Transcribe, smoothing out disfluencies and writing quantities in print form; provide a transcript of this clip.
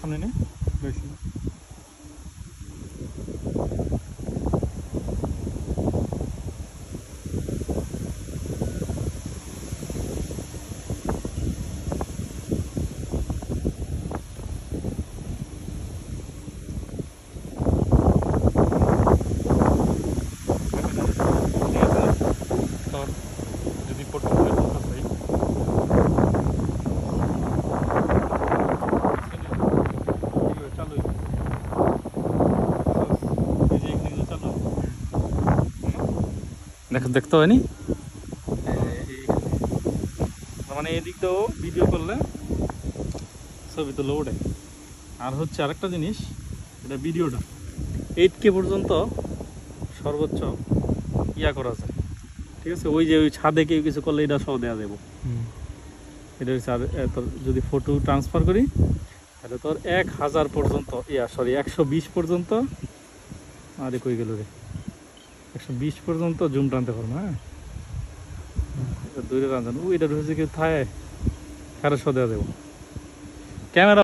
সামনে নে বেশি যদি পড়তে চালু দেখতে হয়নি মানে এদিক দিয়েও ভিডিও করলে ছবি তো ওঠে। আর হচ্ছে আরেকটা জিনিস, এটা ভিডিওটা 8K পর্যন্ত সর্বোচ্চ ইয়া করা যায়, ঠিক আছে। ওই যে ওই ছাদে কেউ কিছু করলে এটা সব দেওয়া যাবো। এটা হচ্ছে আর যদি ফটো ট্রান্সফার করি তাহলে তোর 1000 পর্যন্ত 120 পর্যন্ত, আরে কই গেল রে, 120 পর্যন্ত জুম টানতে পারবো। হ্যাঁ দূরে রান ওইটা রয়েছে কেউ থায় 1300 দেওয়া যাবো ক্যামেরা।